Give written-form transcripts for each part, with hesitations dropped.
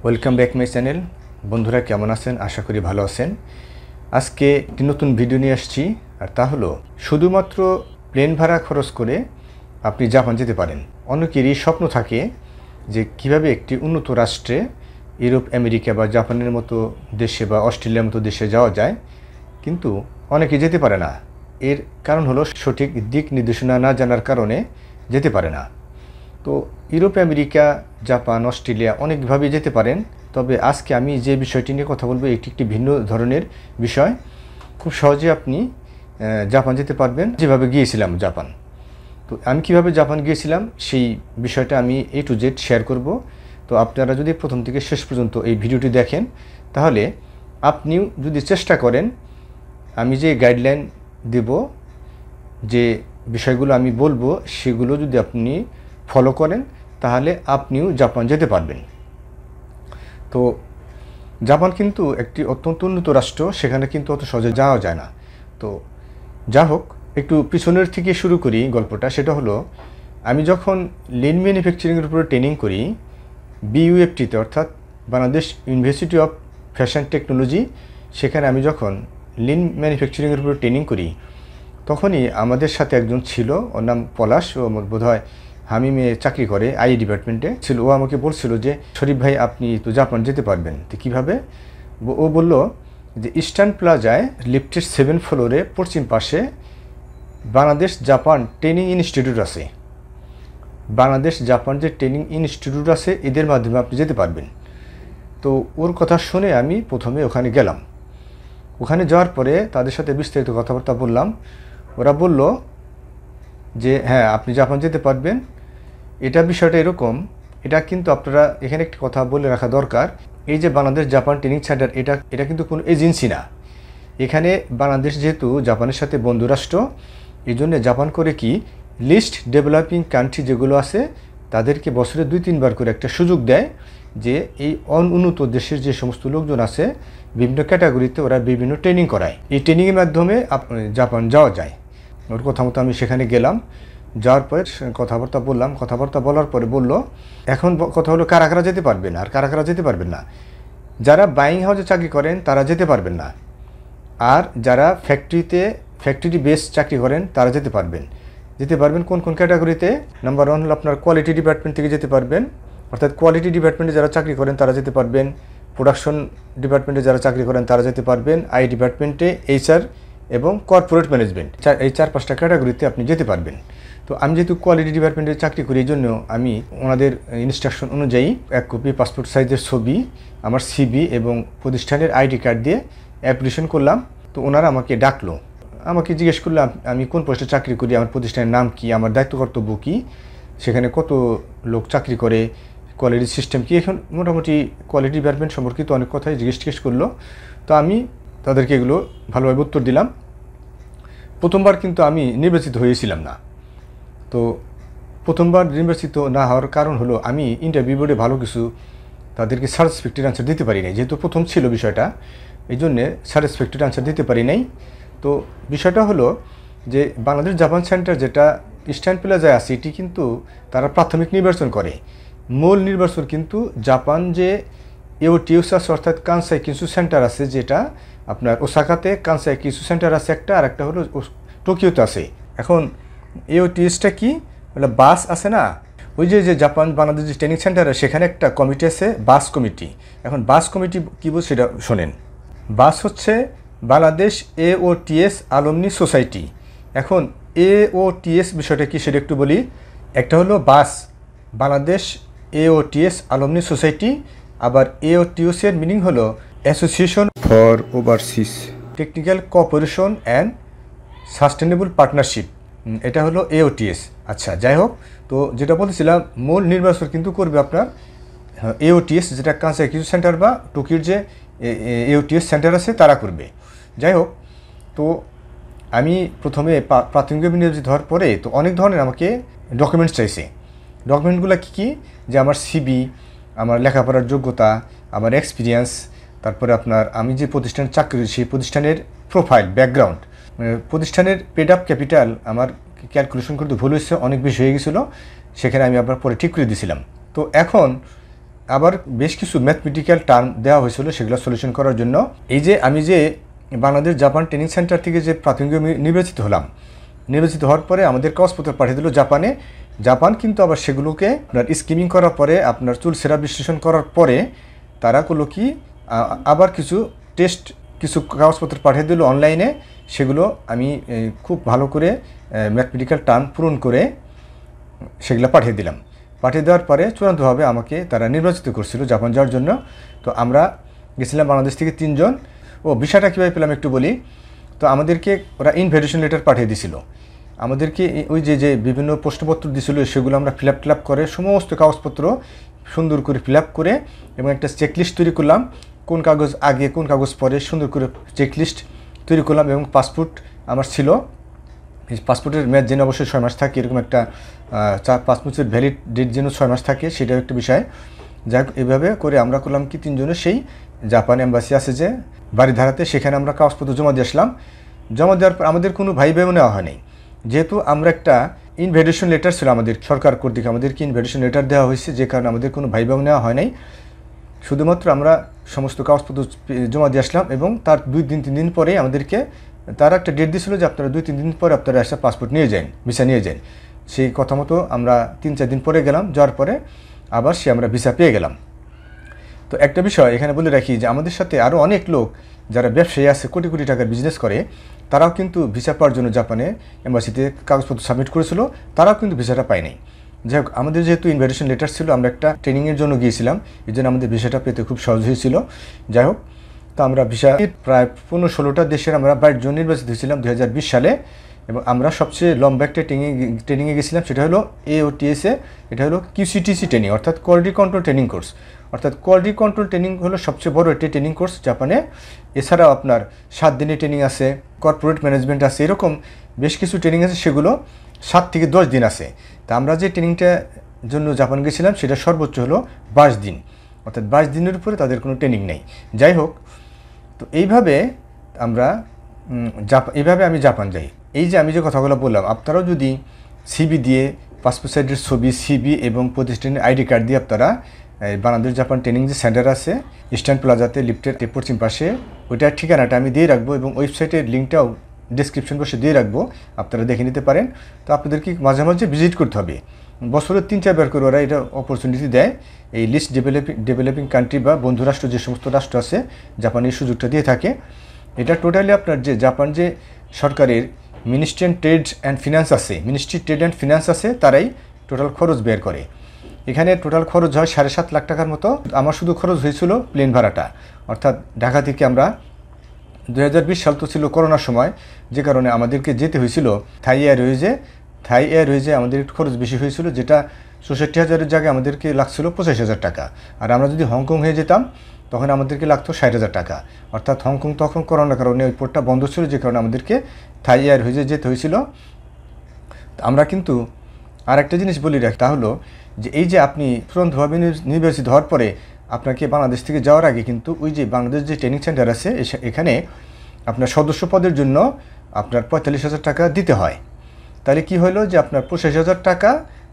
Welcome back my channel. বন্ধুরা কেমন আছেন? আশা করি ভালো আছেন। আজকে একটি নতুন ভিডিও নিয়ে আসছি, আর তা হলো শুধুমাত্র প্লেন ভাড়া খরচ করে আপনি জাপান যেতে পারেন। অনেকেরই স্বপ্ন থাকে যে কিভাবে একটি উন্নত রাষ্ট্রে ইউরোপ, আমেরিকা বা জাপানের মতো দেশে বা অস্ট্রেলিয়ার মতো দেশে যাওয়া যায়, কিন্তু অনেকে যেতে পারে না। এর কারণ হলো সঠিক দিক নির্দেশনা না জানার কারণে যেতে পারে না। তো ইউরোপ, আমেরিকা, জাপান, অস্ট্রেলিয়া অনেকভাবে যেতে পারেন, তবে আজকে আমি যে বিষয়টি নিয়ে কথা বলবো এটি একটি ভিন্ন ধরনের বিষয়। খুব সহজে আপনি জাপান যেতে পারবেন যেভাবে গিয়েছিলাম জাপান। তো আমি কিভাবে জাপান গিয়েছিলাম সেই বিষয়টা আমি A to Z শেয়ার করব। তো আপনারা যদি প্রথম থেকে শেষ পর্যন্ত এই ভিডিওটি দেখেন, তাহলে আপনিও যদি চেষ্টা করেন, আমি যে গাইডলাইন দেব, যে বিষয়গুলো আমি বলবো সেগুলো যদি আপনি ফলো করেন, তাহলে আপনিও জাপান যেতে পারবেন। তো জাপান কিন্তু একটি অত্যন্ত উন্নত রাষ্ট্র, সেখানে কিন্তু অত সহজে যাওয়া যায় না। তো যা হোক, একটু পিছনের থেকে শুরু করি গল্পটা। সেটা হলো, আমি যখন লিন ম্যানুফ্যাকচারিংয়ের উপরে ট্রেনিং করি BUFT-তে, অর্থাৎ Bangladesh university of fashion technology, সেখানে আমি যখন লিন ম্যানুফ্যাকচারিংয়ের উপরে ট্রেনিং করি, তখনই আমাদের সাথে একজন ছিল, ওর নাম পলাশ। ও বোধহয় হামিমে চাকরি করে, আই ডিপার্টমেন্টে ছিল। ও আমাকে বলছিল যে শরীফ ভাই, আপনি তো জাপান যেতে পারবেন। তো কীভাবে? ও বলল যে ইস্টার্ন প্লাজায় লিফটের 7 ফ্লোরে পশ্চিম পাশে বাংলাদেশ জাপান ট্রেনিং ইনস্টিটিউট আছে। বাংলাদেশ জাপান যে ট্রেনিং ইনস্টিটিউট আছে, এদের মাধ্যমে আপনি যেতে পারবেন। তো ওর কথা শুনে আমি প্রথমে ওখানে গেলাম। ওখানে যাওয়ার পরে তাদের সাথে বিস্তারিত কথাবার্তা বললাম। ওরা বলল যে হ্যাঁ, আপনি জাপান যেতে পারবেন। এটা বিষয়টা এরকম, এটা কিন্তু আপনারা এখানে একটি কথা বলে রাখা দরকার। এই যে বাংলাদেশ জাপান ট্রেনিং সেন্টার, এটা কিন্তু কোনো এজেন্সি না। এখানে বাংলাদেশ যেহেতু জাপানের সাথে বন্ধু রাষ্ট্র, এই জন্য জাপান করে কি, লিস্ট ডেভেলপিং কান্ট্রি যেগুলো আছে তাদেরকে বছরে 2-3 বার করে একটা সুযোগ দেয় যে এই অনুন্নত দেশের যে সমস্ত লোকজন আছে বিভিন্ন ক্যাটাগরিতে ওরা বিভিন্ন ট্রেনিং করায়। এই ট্রেনিংয়ের মাধ্যমে জাপান যাওয়া যায়। ওর কথা মতো আমি সেখানে গেলাম। যাওয়ার পরে কথাবার্তা বললাম। কথাবার্তা বলার পরে বলল, এখন কথা হলো কারা কারা যেতে পারবেন আর কারা কারা যেতে পারবেন না। যারা বাইং হাউসে চাকরি করেন তারা যেতে পারবেন না, আর যারা ফ্যাক্টরি বেস চাকরি করেন তারা যেতে পারবেন। কোন কোন ক্যাটাগরিতে? নাম্বার 1 হলো আপনার কোয়ালিটি ডিপার্টমেন্ট থেকে যেতে পারবেন, অর্থাৎ কোয়ালিটি ডিপার্টমেন্টে যারা চাকরি করেন তারা যেতে পারবেন। প্রোডাকশন ডিপার্টমেন্টে যারা চাকরি করেন তারা যেতে পারবেন। আই ডিপার্টমেন্টে, HR এবং কর্পোরেট ম্যানেজমেন্ট, এই 4-5টা ক্যাটাগরিতে আপনি যেতে পারবেন। তো আমি যেহেতু কোয়ালিটি ডিপার্টমেন্টে চাকরি করি, এই জন্য আমি ওনাদের ইনস্ট্রাকশন অনুযায়ী 1 কপি পাসপোর্ট সাইজের ছবি, আমার CV এবং প্রতিষ্ঠানের ID কার্ড দিয়ে অ্যাপ্লিকেশন করলাম। তো ওনারা আমাকে ডাকলো, আমাকে জিজ্ঞেস করলো আমি কোন পোস্টে চাকরি করি, আমার প্রতিষ্ঠানের নাম কি, আমার দায়িত্ব কর্তব্য কী, সেখানে কত লোক চাকরি করে, কোয়ালিটি সিস্টেম কী। এখন মোটামুটি কোয়ালিটি ডিপার্টমেন্ট সম্পর্কিত অনেক কথাই জিজ্ঞেস করলো। তো আমি তাদেরকে এগুলো ভালোভাবে উত্তর দিলাম। প্রথমবার কিন্তু আমি নির্বাচিত হয়েছিলাম না। তো প্রথমবার নির্বাচিত না হওয়ার কারণ হলো, আমি ইন্টারভিউ বোর্ডে ভালো কিছু তাদেরকে স্যাটিসফ্যাক্টরি আনসার দিতে পারি নাই। যেহেতু প্রথম ছিল বিষয়টা, এই জন্যে স্যাটিসফ্যাক্টরি আনসার দিতে পারি নাই। তো বিষয়টা হলো যে বাংলাদেশ জাপান সেন্টার যেটা ইস্টার্ন প্লাজায় আছে, এটি কিন্তু তারা প্রাথমিক নির্বাচন করে। মূল নির্বাচন কিন্তু জাপান যে EOTS আছে, অর্থাৎ কানসাই কিনসু সেন্টার আছে, যেটা আপনার ওসাকাতে কানসাই কিনসু সেন্টার আছে একটা, আর একটা হলো টোকিওতে আছে। এখন EOTSটা কি, বলে বাস আছে না, ওই যে জাপান বাংলাদেশ যে ট্রেনিং সেন্টার, সেখানে একটা কমিটি আছে, বাস কমিটি। এখন বাস কমিটি কী বলছে সেটা শোনেন। বাস হচ্ছে বাংলাদেশ AOTS আলমনি সোসাইটি। এখন AOTS বিষয়টা কি সেটা একটু বলি। একটা হলো বাস, বাংলাদেশ AOTS আলমনি সোসাইটি। আবার AOTS এর মিনিং হলো association for overseas technical cooperation and sustainable partnership, এটা হলো AOTS। আচ্ছা, যাই হোক, তো যেটা বলতেছিলাম, মূল নির্বাচন কিন্তু করবে আপনার AOTS, যেটা কানসাই কিনসু সেন্টার বা টোকিওর যে AOTS সেন্টার আছে তারা করবে। যাই হোক, তো আমি প্রথমে প্রাথমিকভাবে নিয়োজিত হওয়ার পরে তো অনেক ধরনের আমাকে ডকুমেন্টস চাইছে। ডকুমেন্টগুলো কী, যে আমার CV, আমার লেখাপড়ার যোগ্যতা, আমার এক্সপিরিয়েন্স, তারপরে আপনার আমি যে প্রতিষ্ঠানে চাকরি করি সেই প্রতিষ্ঠানের প্রোফাইল, ব্যাকগ্রাউন্ড, প্রতিষ্ঠানের পেড আপ ক্যাপিটাল আমার ক্যালকুলেশন করতে ভুল হয়েছে, অনেক বেশি হয়ে গেছিলো, সেখানে আমি আবার পরে ঠিক করে দিয়েছিলাম। তো এখন আবার বেশ কিছু ম্যাথমেটিক্যাল টার্ম দেওয়া হয়েছিল, সেগুলো সলিউশন করার জন্য। এই যে আমি যে বাংলাদেশ জাপান ট্রেনিং সেন্টার থেকে যে প্রাথমিকভাবে নির্বাচিত হলাম, নির্বাচিত হওয়ার পরে আমাদের কাগজপত্র পাঠিয়ে দিল জাপানে। জাপান কিন্তু আবার সেগুলোকে আপনার স্কিমিং করার পরে, আপনার চুল সেরা বিশ্লেষণ করার পরে তারা করলো কি, আবার কিছু টেস্ট, কিছু কাগজপত্র পাঠিয়ে দিল অনলাইনে। সেগুলো আমি খুব ভালো করে ম্যাথমেটিক্যাল টার্ম পূরণ করে সেগুলো পাঠিয়ে দিলাম। পাঠিয়ে দেওয়ার পরে চূড়ান্তভাবে আমাকে তারা নির্বাচিত করছিল জাপান যাওয়ার জন্য। তো আমরা গেছিলাম বাংলাদেশ থেকে 3 জন। ভিসাটা কীভাবে পেলাম একটু বলি। তো আমাদেরকে ওরা ইনভিটেশন লেটার পাঠিয়ে দিছিল। আমাদেরকে ওই যে বিভিন্ন প্রশ্নপত্র দিছিল, সেগুলো আমরা ফিল আপ করে সমস্ত কাগজপত্র সুন্দর করে ফিল আপ করে এবং একটা চেকলিস্ট তৈরি করলাম, কোন কাগজ আগে কোন কাগজ পরে সুন্দর করে চেকলিস্ট তৈরি করলাম। এবং পাসপোর্ট আমার ছিল, এই পাসপোর্টের মেয়াদ যেন অবশ্যই 6 মাস থাকে, এরকম একটা 5 বছরের ভ্যালিড ডেট যেন 6 মাস থাকে, সেটাও একটা বিষয়। যাই হোক, এইভাবে করে আমরা করলাম কি 3 জনের সেই জাপান এম্বাসি আছে যে বাড়িধারাতে, সেখানে আমরা কাগজপত্র জমা দিয়ে আসলাম। জমা দেওয়ার পর আমাদের কোনো ভাই বোন নেওয়া হয় নাই, যেহেতু আমরা একটা ইনভিটেশন লেটার ছিল আমাদের সরকার কর্তৃক, আমাদেরকে ইনভিটেশন লেটার দেওয়া হয়েছে, যে কারণে আমাদের কোনো ভাই বোন নেওয়া হয় নাই। শুধুমাত্র আমরা সমস্ত কাগজপত্র জমা দিয়ে আসলাম এবং তার 2-3 দিন পরে আমাদেরকে তারা একটা ডেট দিয়েছিল যে আপনারা 2-3 দিন পরে আপনারা একটা পাসপোর্ট নিয়ে যান, ভিসা নিয়ে যান। সেই কথা মতো আমরা 3-4 দিন পরে গেলাম, যাওয়ার পরে আবার আমরা ভিসা পেয়ে গেলাম। তো একটা বিষয় এখানে বলে রাখি যে আমাদের সাথে আরও অনেক লোক যারা ব্যবসায়ী আছে, কোটি কোটি টাকার বিজনেস করে, তারাও কিন্তু ভিসা পাওয়ার জন্য জাপানে এম্বাসিতে কাগজপত্র সাবমিট করেছিল, তারাও কিন্তু ভিসাটা পায় নাই। যাই হোক, আমাদের যেহেতু ইনভিটেশন লেটার ছিল, আমরা একটা ট্রেনিংয়ের জন্য গিয়েছিলাম, এই জন্য আমাদের ভিসাটা পেতে খুব সহজ হয়েছিল। যাই হোক, তো আমরা ভিসা প্রায় 15-16টা দেশের আমরা 22 জন নির্বাচিত হয়েছিলাম 2020 সালে। এবং আমরা সবচেয়ে লম্বা একটা ট্রেনিংয়ে গেছিলাম, সেটা হলো AOTSA, এটা হলো QCTC ট্রেনিং, অর্থাৎ কোয়ালিটি কন্ট্রোল ট্রেনিং কোর্স। অর্থাৎ কোয়ালিটি কন্ট্রোল ট্রেনিং হলো সবচেয়ে বড় একটি ট্রেনিং কোর্স জাপানে। এছাড়াও আপনার 7 দিনের ট্রেনিং আছে, কর্পোরেট ম্যানেজমেন্ট আছে, এরকম বেশ কিছু ট্রেনিং আছে, সেগুলো 7 থেকে 10 দিন আছে। তা আমরা যে ট্রেনিংটার জন্য জাপান গেছিলাম সেটা সর্বোচ্চ হলো 22 দিন, অর্থাৎ 22 দিনের উপরে তাদের কোনো ট্রেনিং নেই। যাই হোক, তো এইভাবে আমি জাপান যাই। এই যে আমি যে কথাগুলো বললাম, আপনারাও যদি সিবি দিয়ে, পাসপোর্ট সাইজের ছবি, সিবি এবং প্রতিষ্ঠানের আইডি কার্ড দিয়ে আপনারা বাংলাদেশ জাপান ট্রেনিং যে সেন্টার আছে ইস্টার্ন প্লাজাতে লিফটের পশ্চিম পাশে, ওইটার ঠিকানাটা আমি দিয়ে রাখবো এবং ওয়েবসাইটের লিঙ্কটাও ডিসক্রিপশন বক্সে দিয়ে রাখবো, আপনারা দেখে নিতে পারেন। তো আপনাদেরকে মাঝে মাঝে ভিজিট করতে হবে, বছরে 3-4 বার করে ওরা এটা অপরচুনিটি দেয়। এই লিস্ট ডেভেলপিং কান্ট্রি বা বন্ধু রাষ্ট্র যে সমস্ত রাষ্ট্র আছে, জাপান এই সুযোগটা দিয়ে থাকে। এটা টোটালি আপনার যে জাপান যে সরকারের মিনিস্ট্রি ট্রেড অ্যান্ড ফিনান্স আছে, তারাই টোটাল খরচ বের করে। এখানে টোটাল খরচ হয় 7.5 লাখ টাকার মতো। আমার শুধু খরচ হয়েছিল প্লেন ভাড়াটা, অর্থাৎ ঢাকা থেকে আমরা 2020 সাল তো ছিল করোনার সময়, যে কারণে আমাদেরকে যেতে হয়েছিল থাই এয়ারওয়েজে আমাদের একটু খরচ বেশি হয়েছিল, যেটা 64,000-এর জায়গায় আমাদেরকে লাগছিল 85,000 টাকা। আর আমরা যদি হংকং হয়ে যেতাম তখন আমাদেরকে লাগতো 60,000 টাকা। অর্থাৎ হংকং তখন করোনার কারণে ওই পোর্টটা বন্ধ ছিল, যে কারণে আমাদেরকে থাই এয়ারওয়েজে যেতে হয়েছিল। আমরা কিন্তু আর একটা জিনিস বলি রাখি, তা হলো যে এই যে আপনি তুরন্তভাবে নির্বাচিত হওয়ার পরে আপনাকে বাংলাদেশ থেকে যাওয়ার আগে কিন্তু ওই যে বাংলাদেশ যে ট্রেনিং সেন্টার আছে, এখানে আপনার সদস্য পদের জন্য আপনার 45,000 টাকা দিতে হয়। তাহলে কি হলো যে আপনার 85,000 টাকা,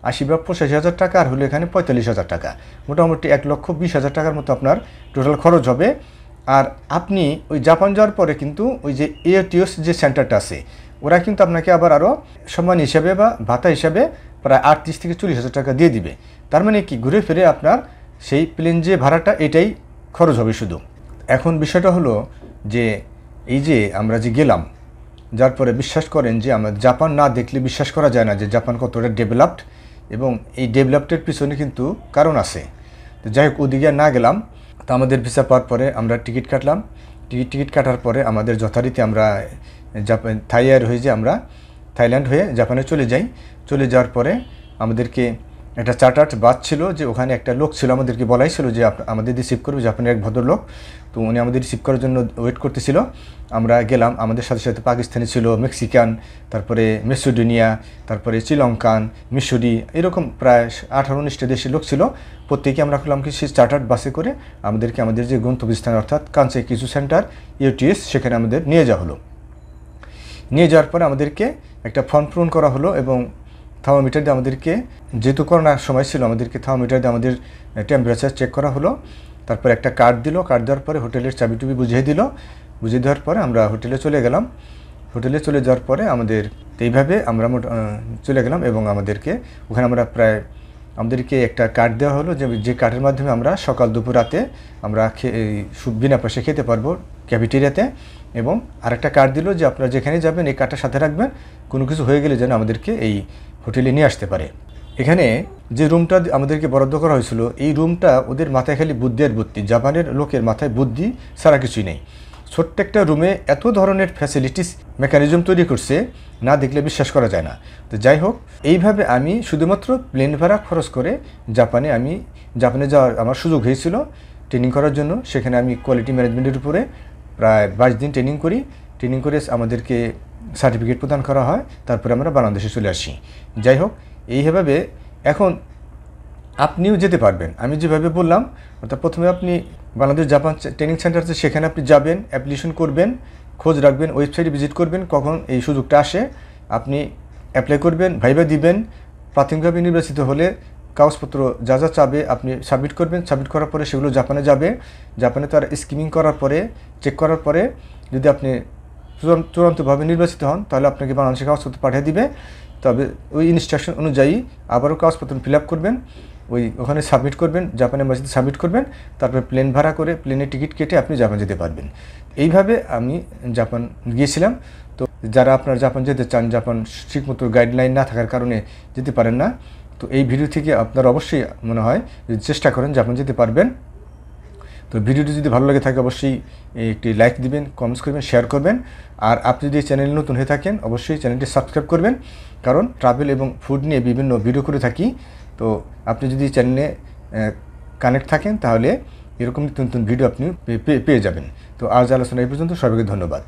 85,000 টাকা, আর হলো এখানে 45,000 টাকা, মোটামুটি 1,20,000 টাকার মতো আপনার টোটাল খরচ হবে। আর আপনি ওই জাপান যাওয়ার পরে কিন্তু ওই যে AOTS যে সেন্টারটা আছে, ওরা কিন্তু আপনাকে আবার আরও সম্মান হিসাবে বা ভাতা হিসাবে প্রায় 38,000 থেকে 40,000 টাকা দিয়ে দিবে। তার মানে কি, ঘুরে ফিরে আপনার সেই প্লেন যে ভাড়াটা এটাই খরচ হবে শুধু। এখন বিষয়টা হলো যে এই যে আমরা যে গেলাম, যার পরে বিশ্বাস করেন যে আমরা জাপান না দেখলে বিশ্বাস করা যায় না যে জাপান কতটা ডেভেলপড, এবং এই ডেভেলপডের পিছনে কিন্তু কারণ আছে। তো যাই হোক, ওদিকে না গেলাম। তো আমাদের ভিসা পাওয়ার পরে আমরা টিকিট কাটলাম। টিকিট কাটার পরে আমাদের যথারীতি আমরা থাই এয়ারওয়েজে আমরা থাইল্যান্ড হয়ে জাপানে চলে যাওয়ার পরে আমাদেরকে একটা চার্টার্ড বাস ছিল, যে ওখানে একটা লোক ছিল, আমাদেরকে বলাই ছিল যে আমাদের রিসিভ করবে, জাপানের এক ভদ্রলোক। তো উনি আমাদের রিসিভ করার জন্য ওয়েট করতেছিল। আমরা গেলাম, আমাদের সাথে সাথে পাকিস্তানি ছিল, মেক্সিকান, তারপরে মেসিডোনিয়া, তারপরে শ্রীলঙ্কান, মিশরি, এরকম প্রায় 18-19টা দেশের লোক ছিল। প্রত্যেকে আমরা করলাম কি সেই চার্টার্ড বাসে করে আমাদেরকে আমাদের যে গন্তব্যস্থান অর্থাৎ কানসাই কিসু সেন্টার AOTS, সেখানে আমাদের নিয়ে যাওয়া হলো। নিয়ে যাওয়ার পরে আমাদেরকে একটা ফর্ম পূরণ করা হলো এবং থার্মোমিটার দিয়ে আমাদেরকে, যেহেতু করোনার সময় ছিল, আমাদেরকে থার্মোমিটার দিয়ে আমাদের টেম্পারেচার চেক করা হলো। তারপর একটা কার্ড দিল, কার্ড দেওয়ার পরে হোটেলের চাবি টুবি বুঝিয়ে দিল। বুঝিয়ে দেওয়ার পরে আমরা হোটেলে চলে গেলাম। হোটেলে চলে যাওয়ার পরে এইভাবে আমরা চলে গেলাম এবং ওখানে আমাদেরকে একটা কার্ড দেওয়া হলো, যে কার্ডের মাধ্যমে আমরা সকাল দুপুর রাতে আমরা বিনা পয়সা খেতে পারবো ক্যাফেটেরিয়াতে। এবং আরেকটা কার্ড দিল যে আপনারা যেখানে যাবেন এই কার্ডটা সাথে রাখবেন, কোনো কিছু হয়ে গেলে যেন আমাদেরকে এই হোটেলে নিয়ে আসতে পারে। এখানে যে রুমটা আমাদেরকে বরাদ্দ করা হয়েছিল, এই রুমটা ওদের মাথায় খালি বুদ্ধি আর বুদ্ধি, জাপানের লোকের মাথায় বুদ্ধি ছাড়া কিছুই নেই। ছোট্ট একটা রুমে এত ধরনের ফ্যাসিলিটিস মেকানিজম তৈরি করছে, না দেখলে বিশ্বাস করা যায় না। তো যাই হোক, এইভাবে আমি শুধুমাত্র প্লেন ভাড়া খরচ করে জাপানে যাওয়ার আমার সুযোগ হয়েছিল ট্রেনিং করার জন্য। সেখানে আমি কোয়ালিটি ম্যানেজমেন্টের উপরে প্রায় 22 দিন ট্রেনিং করে আমাদেরকে সার্টিফিকেট প্রদান করা হয়। তারপরে আমরা বাংলাদেশে চলে আসি। যাই হোক, এইভাবে এখন আপনিও যেতে পারবেন। আমি যেভাবে বললাম, অর্থাৎ প্রথমে আপনি বাংলাদেশ জাপান ট্রেনিং সেন্টার আছে, সেখানে আপনি যাবেন, অ্যাপ্লিকেশন করবেন, খোঁজ রাখবেন, ওয়েবসাইটে ভিজিট করবেন কখন এই সুযোগটা আসে। আপনি অ্যাপ্লাই করবেন, ভাইবা দিবেন। প্রাথমিকভাবে নির্বাচিত হলে কাগজপত্র যা যা চাবে আপনি সাবমিট করবেন। সাবমিট করার পরে সেগুলো জাপানে যাবে। জাপানে তার স্কিমিং করার পরে, চেক করার পরে যদি আপনি চূড়ান্তভাবে নির্বাচিত হন, তাহলে আপনাকে বাংলাদেশে কাগজপত্র পাঠিয়ে দিবে। তবে ওই ইনস্ট্রাকশন অনুযায়ী আবারও কাগজপত্র ফিল আপ করবেন, ওখানে সাবমিট করবেন, জাপান এম্বাসিতে সাবমিট করবেন। তারপরে প্লেন ভাড়া করে প্লেনের টিকিট কেটে আপনি জাপান যেতে পারবেন। এইভাবে আমি জাপান গিয়েছিলাম। তো যারা আপনার জাপান যেতে চান, জাপান ঠিকমতো গাইডলাইন না থাকার কারণে যেতে পারেন না, তো এই ভিডিও থেকে আপনার অবশ্যই মনে হয় যদি চেষ্টা করেন জাপান যেতে পারবেন। তো ভিডিওটি যদি ভালো লাগে থাকে অবশ্যই একটি লাইক দিবেন, কমেন্টস করবেন, শেয়ার করবেন। আর আপনি যদি চ্যানেল নতুন হয়ে থাকেন অবশ্যই চ্যানেলটি সাবস্ক্রাইব করবেন, কারণ ট্রাভেল এবং ফুড নিয়ে বিভিন্ন ভিডিও করে থাকি। তো আপনি যদি চ্যানেলে কানেক্ট থাকেন তাহলে এরকম নতুন ভিডিও আপনি পেয়ে যাবেন। তো আজ আলোচনা এই পর্যন্ত। সবাইকে ধন্যবাদ।